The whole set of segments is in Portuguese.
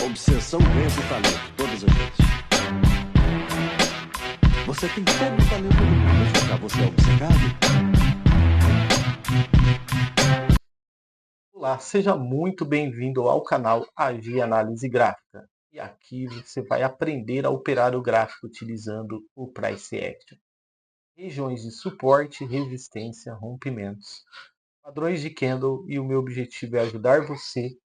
Obsessão vence o talento, todas as vezes. Você tem todo o talento do mundo, mas pra você é obcecado? Olá, seja muito bem-vindo ao canal Agi Análise Gráfica. E aqui você vai aprender a operar o gráfico utilizando o Price Action. Regiões de suporte, resistência, rompimentos, padrões de candle, e o meu objetivo é ajudar você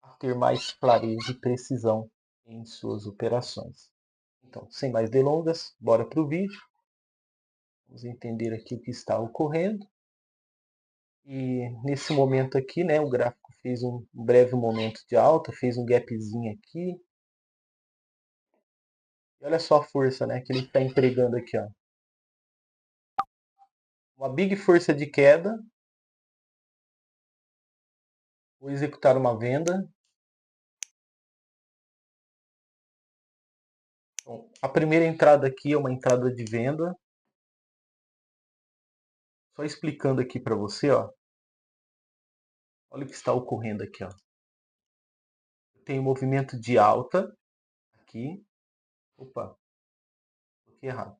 a ter mais clareza e precisão em suas operações. Então, sem mais delongas, bora para o vídeo. Vamos entender aqui o que está ocorrendo. E nesse momento aqui, né, o gráfico fez um breve momento de alta, fez um gapzinho aqui. E olha só a força, né, que ele está empregando aqui, ó. Uma big força de queda. Vou executar uma venda. Então, a primeira entrada aqui é uma entrada de venda. Só explicando aqui para você, ó. Olha o que está ocorrendo aqui, ó. Tem um movimento de alta aqui. Opa, coloquei errado.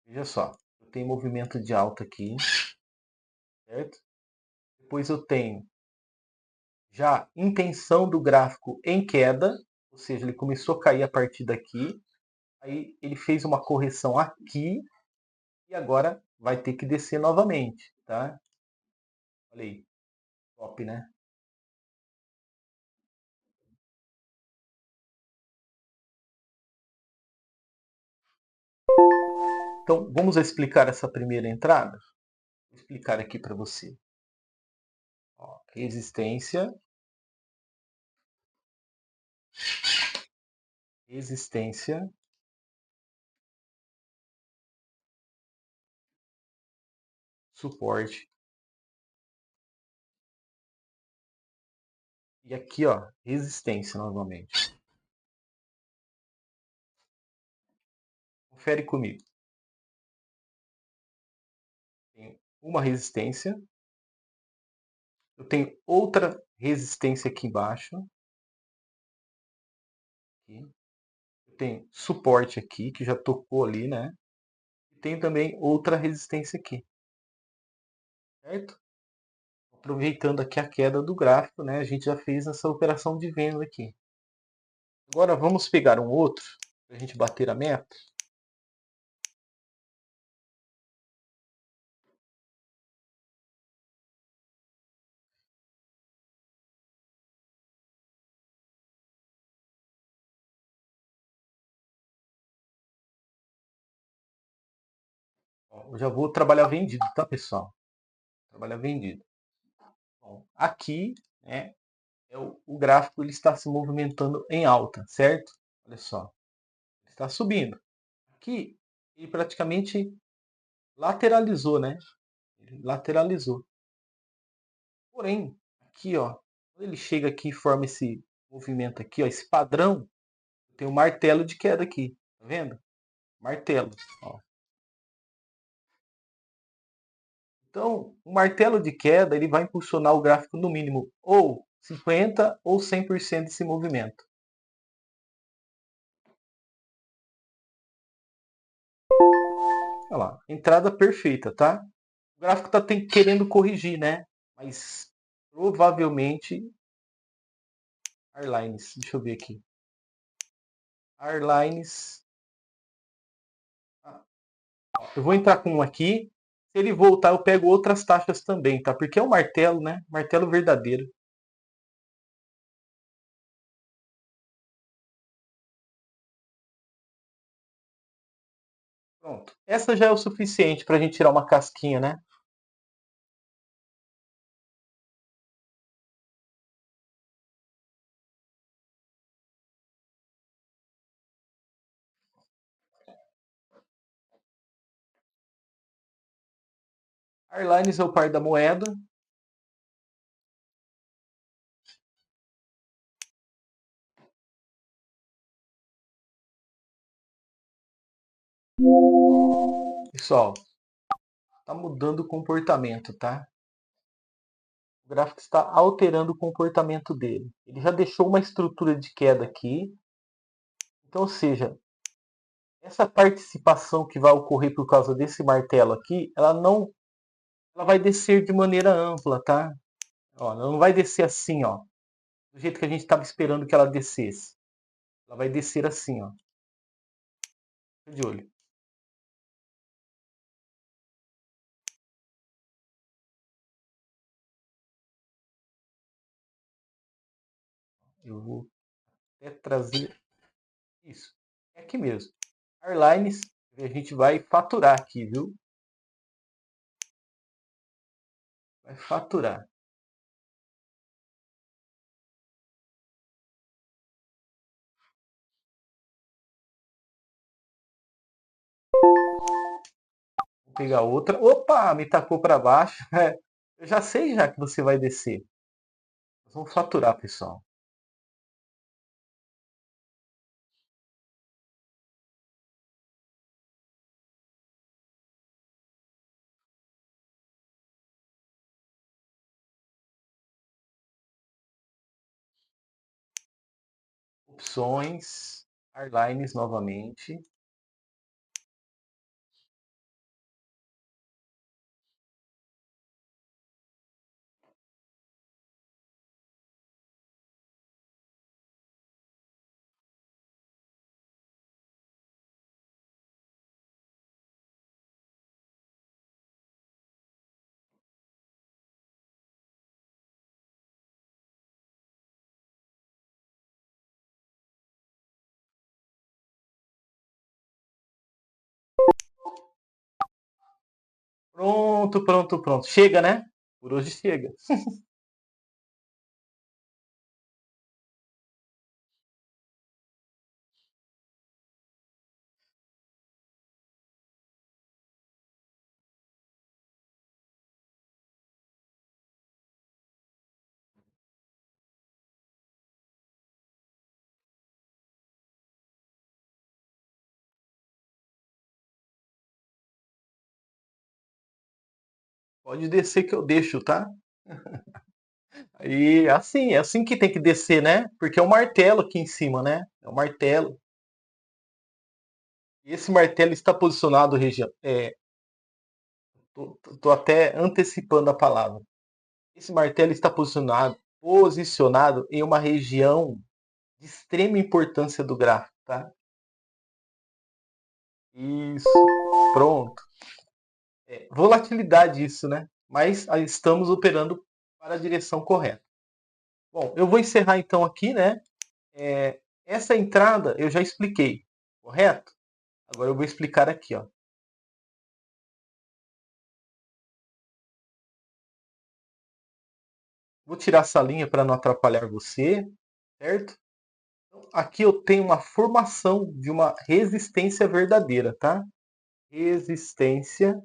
Veja só, eu tenho movimento de alta aqui, certo? Depois eu tenho já intenção do gráfico em queda, ou seja, ele começou a cair a partir daqui. Aí ele fez uma correção aqui e agora vai ter que descer novamente, tá? Olha aí, top, né? Então, vamos explicar essa primeira entrada? Vou explicar aqui para você. Ó, resistência, resistência, suporte. E aqui, ó, resistência novamente. Confere comigo. Tem uma resistência. Eu tenho outra resistência aqui embaixo. Aqui. Eu tenho suporte aqui, que já tocou ali, né? E tem também outra resistência aqui. Certo? Aproveitando aqui a queda do gráfico, né? A gente já fez essa operação de venda aqui. Agora vamos pegar um outro, para a gente bater a meta. Eu já vou trabalhar vendido, tá, pessoal? Trabalhar vendido. Bom, aqui, né, o gráfico ele está se movimentando em alta, certo? Olha só, ele está subindo. Aqui, ele praticamente lateralizou, né? Ele lateralizou. Porém, aqui, ó, quando ele chega aqui e forma esse movimento aqui, ó, esse padrão, tem um martelo de queda aqui, tá vendo? Martelo, ó. Então, o martelo de queda ele vai impulsionar o gráfico no mínimo ou 50% ou 100% desse movimento. Olha lá, entrada perfeita, tá? O gráfico está querendo corrigir, né? Mas provavelmente Airlines, deixa eu ver aqui. Airlines. Eu vou entrar com um aqui. Se ele voltar, eu pego outras taxas também, tá? Porque é um martelo, né? Martelo verdadeiro. Pronto. Essa já é o suficiente para a gente tirar uma casquinha, né? Airlines é o par da moeda. Pessoal, tá mudando o comportamento, tá? O gráfico está alterando o comportamento dele. Ele já deixou uma estrutura de queda aqui. Então, ou seja, essa participação que vai ocorrer por causa desse martelo aqui, ela vai descer de maneira ampla, tá? Ó, ela não vai descer assim, ó, do jeito que a gente estava esperando que ela descesse. Ela vai descer assim, ó. Fica de olho. Eu vou até trazer isso. É aqui mesmo. Airlines, a gente vai faturar aqui, viu? Vai faturar. Vou pegar outra. Opa, me tacou para baixo. Eu já sei já que você vai descer. Nós vamos faturar, pessoal. Opções, Airlines novamente. Pronto, pronto, pronto. Chega, né? Por hoje chega. Pode descer que eu deixo, tá? E assim, é assim que tem que descer, né? Porque é um martelo aqui em cima, né? É um martelo. E esse martelo está posicionado, região. Tô até antecipando a palavra. Esse martelo está posicionado em uma região de extrema importância do gráfico, tá? Isso. Pronto. Volatilidade isso, né? Mas estamos operando para a direção correta. Bom, eu vou encerrar então aqui, né? Essa entrada eu já expliquei, correto? Agora eu vou explicar aqui, ó. Vou tirar essa linha para não atrapalhar você, certo? Então, aqui eu tenho uma formação de uma resistência verdadeira, tá? Resistência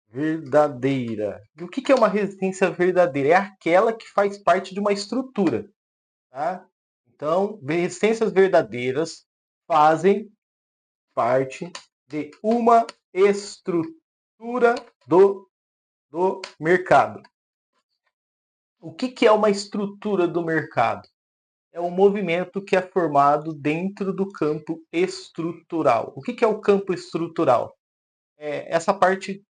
verdadeira. E o que é uma resistência verdadeira? É aquela que faz parte de uma estrutura, tá? Então, resistências verdadeiras fazem parte de uma estrutura do mercado. O que é uma estrutura do mercado? É um movimento que é formado dentro do campo estrutural. O que é o campo estrutural? É essa parte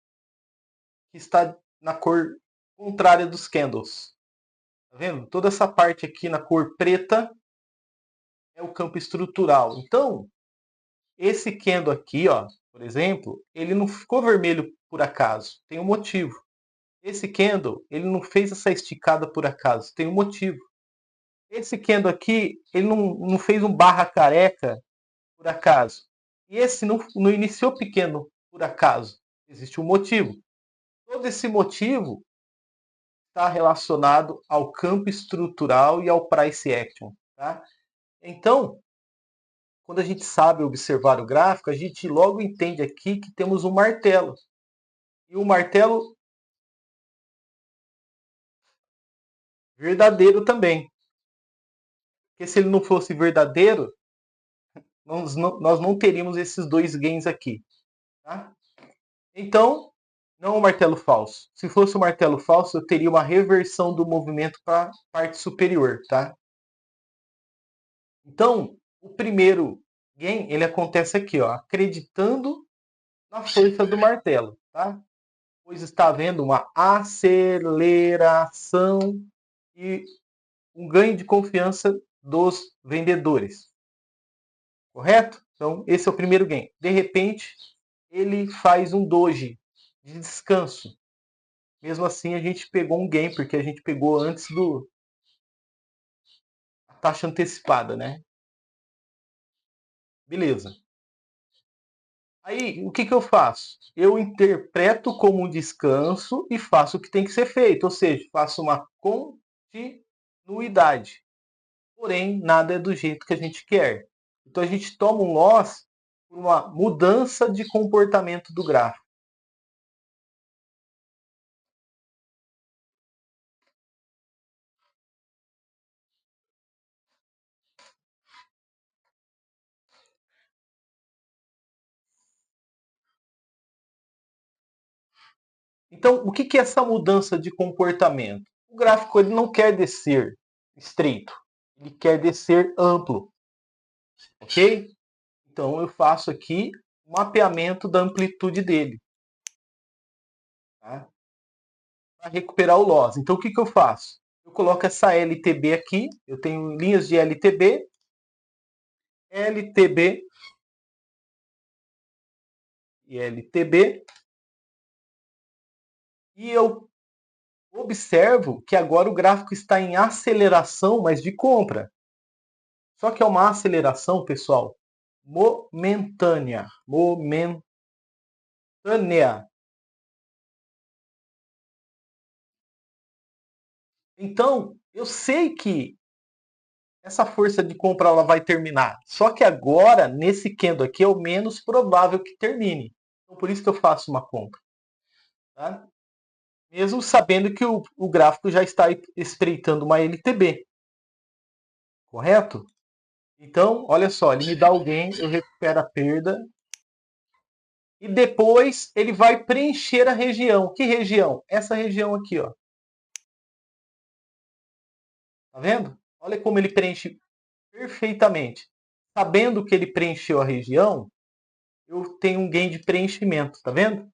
que está na cor contrária dos candles. Tá vendo? Toda essa parte aqui na cor preta é o campo estrutural. Então, esse candle aqui, ó, por exemplo, ele não ficou vermelho por acaso, tem um motivo. Esse candle, ele não fez essa esticada por acaso, tem um motivo. Esse candle aqui, ele não fez um barra careca por acaso. E esse não iniciou pequeno por acaso. Existe um motivo. Todo esse motivo está relacionado ao campo estrutural e ao price action. Tá? Então, quando a gente sabe observar o gráfico, a gente logo entende aqui que temos um martelo. E o martelo verdadeiro também. Porque se ele não fosse verdadeiro, nós não teríamos esses dois gains aqui. Tá? Então, Não o martelo falso. Se fosse o martelo falso, eu teria uma reversão do movimento para a parte superior, tá? Então, o primeiro gain, ele acontece aqui, ó, acreditando na força do martelo, tá? Pois está havendo uma aceleração e um ganho de confiança dos vendedores, correto? Então, esse é o primeiro gain. De repente, ele faz um doji de descanso. Mesmo assim, a gente pegou um gain, porque a gente pegou antes do a taxa antecipada, né? Beleza. Aí, o que eu faço? Eu interpreto como um descanso e faço o que tem que ser feito, ou seja, faço uma continuidade. Porém, nada é do jeito que a gente quer. Então, a gente toma um loss por uma mudança de comportamento do gráfico. Então, o que é essa mudança de comportamento? O gráfico ele não quer descer estreito, ele quer descer amplo, ok? Então, eu faço aqui o mapeamento da amplitude dele, tá? Para recuperar o loss. Então, o que eu faço? Eu coloco essa LTB aqui, eu tenho linhas de LTB, LTB e LTB, e eu observo que agora o gráfico está em aceleração, mas de compra. Só que é uma aceleração, pessoal, momentânea. Momentânea. Então, eu sei que essa força de compra ela vai terminar. Só que agora, nesse candle aqui, é o menos provável que termine. Então, por isso que eu faço uma compra. Tá? Mesmo sabendo que o gráfico já está espreitando uma LTB. Correto? Então, olha só, ele me dá o gain, eu recupero a perda. E depois ele vai preencher a região. Que região? Essa região aqui, ó. Tá vendo? Olha como ele preenche perfeitamente. Sabendo que ele preencheu a região, eu tenho um gain de preenchimento, tá vendo?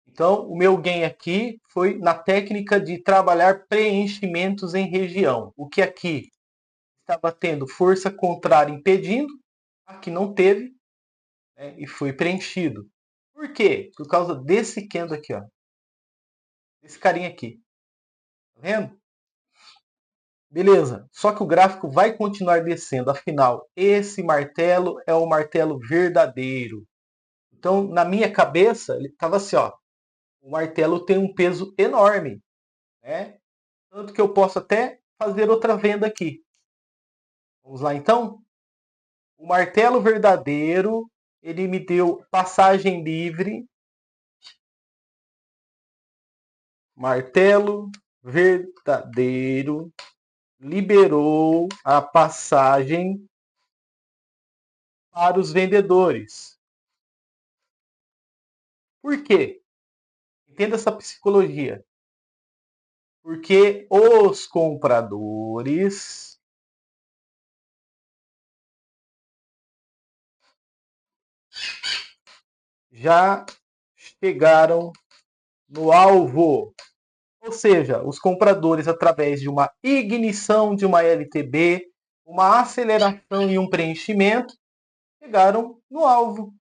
Então, o meu gain aqui foi na técnica de trabalhar preenchimentos em região. O que aqui estava tendo força contrária impedindo, aqui não teve, né, e foi preenchido. Por quê? Por causa desse candle aqui, ó. Esse carinha aqui. Tá vendo? Beleza. Só que o gráfico vai continuar descendo. Afinal, esse martelo é o martelo verdadeiro. Então, na minha cabeça, ele estava assim, ó. O martelo tem um peso enorme, né? Tanto que eu posso até fazer outra venda aqui. Vamos lá, então? O martelo verdadeiro, ele me deu passagem livre. Martelo verdadeiro liberou a passagem para os vendedores. Por quê? Entenda essa psicologia. Porque os compradores já chegaram no alvo. Ou seja, os compradores, através de uma ignição de uma LTB, uma aceleração e um preenchimento, chegaram no alvo.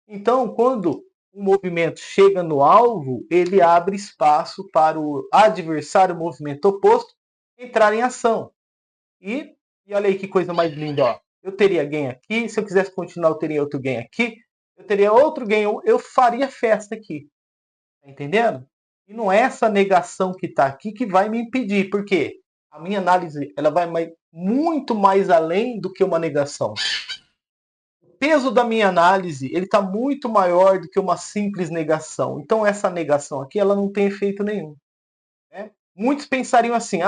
Então, quando o movimento chega no alvo, ele abre espaço para o adversário, o movimento oposto, entrar em ação. E olha aí que coisa mais linda, ó. Eu teria gain aqui, se eu quisesse continuar, eu teria outro gain aqui, eu teria outro gain, eu faria festa aqui. Tá entendendo? E não é essa negação que está aqui que vai me impedir, porque a minha análise ela vai muito mais além do que uma negação. O peso da minha análise ele está muito maior do que uma simples negação. Então essa negação aqui ela não tem efeito nenhum. Né? Muitos pensariam assim,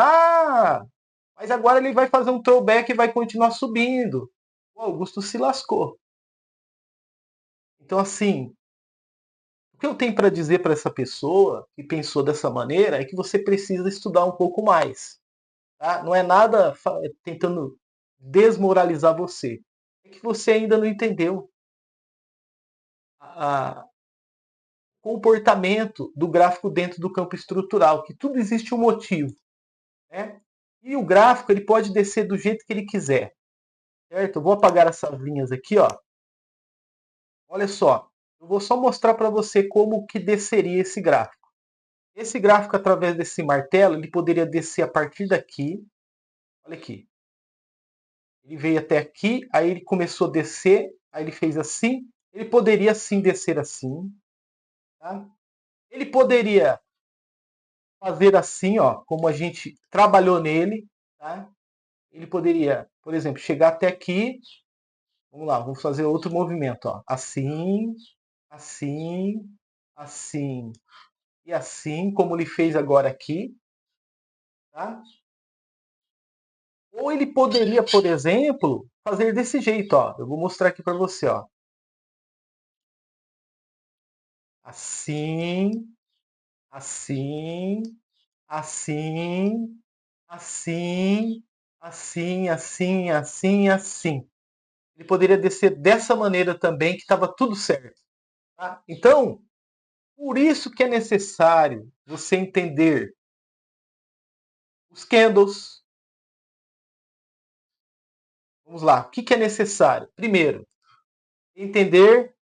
mas agora ele vai fazer um throwback e vai continuar subindo. O Augusto se lascou. Então, assim, o que eu tenho para dizer para essa pessoa que pensou dessa maneira é que você precisa estudar um pouco mais. Tá? Não é nada tentando desmoralizar você. É que você ainda não entendeu o comportamento do gráfico dentro do campo estrutural, que tudo existe um motivo. Né? E o gráfico ele pode descer do jeito que ele quiser. Certo? Eu vou apagar essas linhas aqui, ó. Olha só, eu vou só mostrar para você como que desceria esse gráfico. Esse gráfico, através desse martelo, ele poderia descer a partir daqui. Olha aqui. Ele veio até aqui, aí ele começou a descer, aí ele fez assim. Ele poderia sim descer assim. Tá? Ele poderia fazer assim, ó, como a gente trabalhou nele. Tá? Ele poderia, por exemplo, chegar até aqui. Vamos lá, vamos fazer outro movimento. Ó. Assim, assim, assim e assim, como ele fez agora aqui. Tá? Ou ele poderia, por exemplo, fazer desse jeito. Ó. Eu vou mostrar aqui para você. Ó. Assim, assim, assim, assim, assim, assim, assim, assim. Ele poderia descer dessa maneira também, que estava tudo certo. Tá? Então, por isso que é necessário você entender os candles. Vamos lá, o que é necessário? Primeiro, entender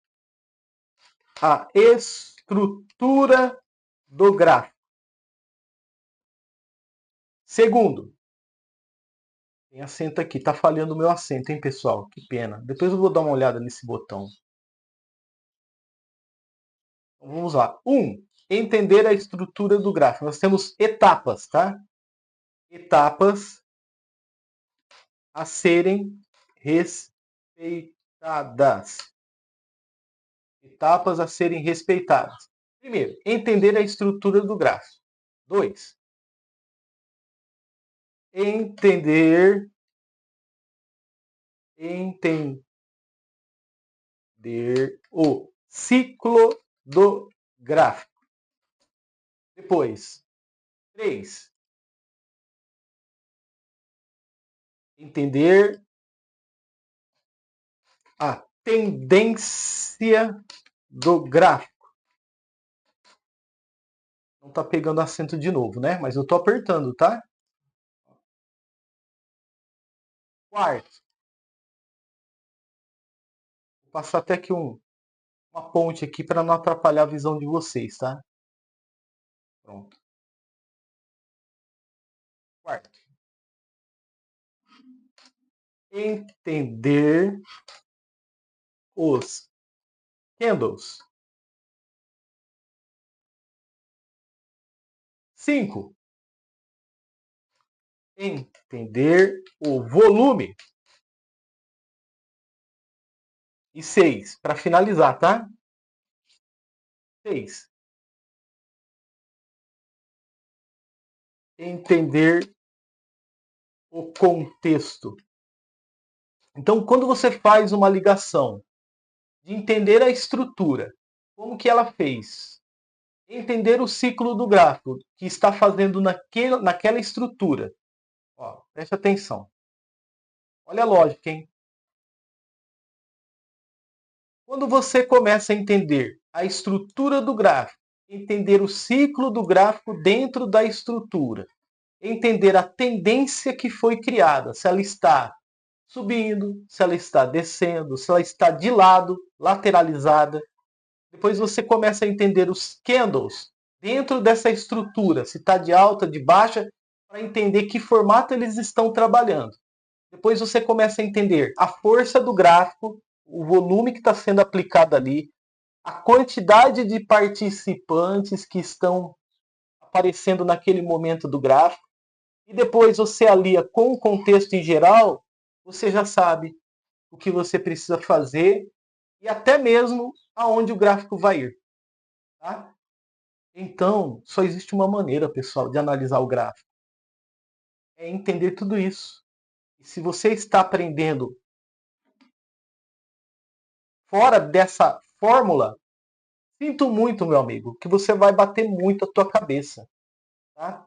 a estrutura do gráfico. Segundo, tem acento aqui, tá falhando o meu acento, hein, pessoal? Que pena. Depois eu vou dar uma olhada nesse botão. Então, vamos lá. Entender a estrutura do gráfico. Nós temos etapas, tá? Etapas a serem respeitadas. Etapas a serem respeitadas. Primeiro, entender a estrutura do gráfico. 2, entender o ciclo do gráfico. Depois, 3, entender a tendência do gráfico. Não está pegando acento de novo, né? Mas eu estou apertando, tá? Quarto, vou passar até aqui uma ponte aqui para não atrapalhar a visão de vocês, tá? Pronto. Quarto, entender os candles. 5, entender o volume. E 6, para finalizar, tá? 6, entender o contexto. Então, quando você faz uma ligação de entender a estrutura, como que ela fez, entender o ciclo do gráfico que está fazendo naquela estrutura. Ó, preste atenção. Olha a lógica, hein? Quando você começa a entender a estrutura do gráfico, entender o ciclo do gráfico dentro da estrutura, entender a tendência que foi criada, se ela está subindo, se ela está descendo, se ela está de lado, lateralizada. Depois você começa a entender os candles dentro dessa estrutura, se está de alta, de baixa, para entender que formato eles estão trabalhando. Depois você começa a entender a força do gráfico, o volume que está sendo aplicado ali, a quantidade de participantes que estão aparecendo naquele momento do gráfico. E depois você alia com o contexto em geral, você já sabe o que você precisa fazer e até mesmo aonde o gráfico vai ir. Tá? Então, só existe uma maneira, pessoal, de analisar o gráfico. É entender tudo isso. E se você está aprendendo fora dessa fórmula, sinto muito, meu amigo, que você vai bater muito a tua cabeça, tá?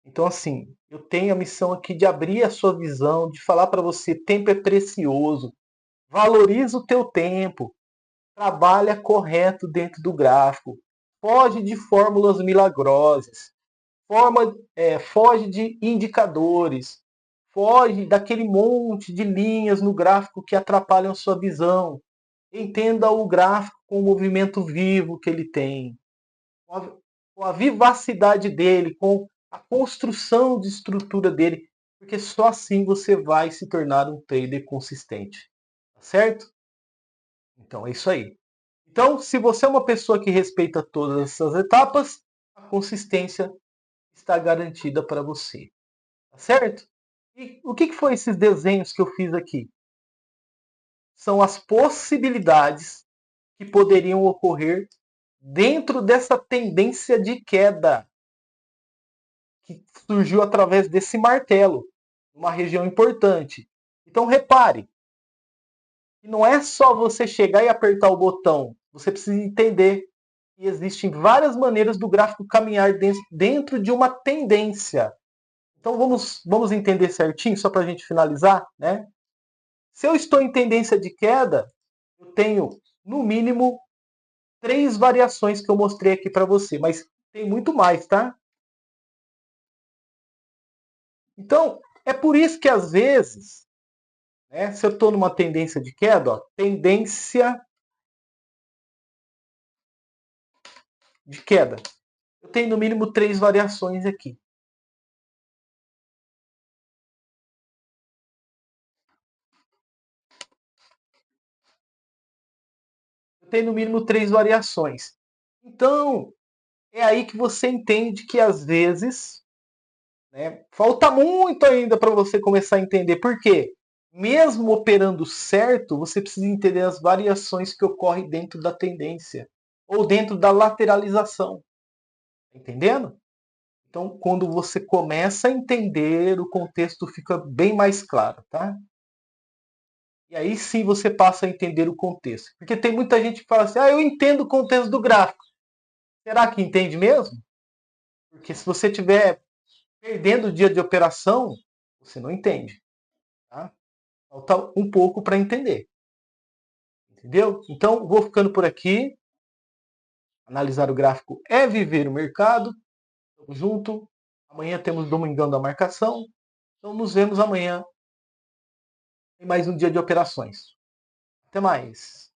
Então, assim, eu tenho a missão aqui de abrir a sua visão, de falar para você, tempo é precioso, valoriza o teu tempo, trabalha correto dentro do gráfico, foge de fórmulas milagrosas, foge de indicadores, foge daquele monte de linhas no gráfico que atrapalham a sua visão. Entenda o gráfico com o movimento vivo que ele tem, com a vivacidade dele, com a construção de estrutura dele, porque só assim você vai se tornar um trader consistente, tá certo? Então é isso aí. Então, se você é uma pessoa que respeita todas essas etapas, a consistência está garantida para você, tá certo? E o que foi esses desenhos que eu fiz aqui? São as possibilidades que poderiam ocorrer dentro dessa tendência de queda que surgiu através desse martelo, uma região importante. Então repare, que não é só você chegar e apertar o botão, você precisa entender que existem várias maneiras do gráfico caminhar dentro de uma tendência. Então vamos entender certinho, só para a gente finalizar, né? Se eu estou em tendência de queda, eu tenho no mínimo 3 variações que eu mostrei aqui para você, mas tem muito mais, tá? Então, é por isso que às vezes, né, se eu estou numa tendência de queda, ó, tendência de queda, eu tenho no mínimo 3 variações aqui. Eu tenho no mínimo 3 variações. Então, é aí que você entende que às vezes, né, falta muito ainda para você começar a entender. Por quê? Mesmo operando certo, você precisa entender as variações que ocorrem dentro da tendência ou dentro da lateralização. Tá entendendo? Então, quando você começa a entender, o contexto fica bem mais claro, tá? E aí sim você passa a entender o contexto. Porque tem muita gente que fala assim, eu entendo o contexto do gráfico. Será que entende mesmo? Porque se você estiver perdendo o dia de operação, você não entende. Tá? Falta um pouco para entender. Entendeu? Então, vou ficando por aqui. Analisar o gráfico é viver o mercado. Tamo junto. Amanhã temos Domingão da Marcação. Então, nos vemos amanhã em mais um dia de operações. Até mais.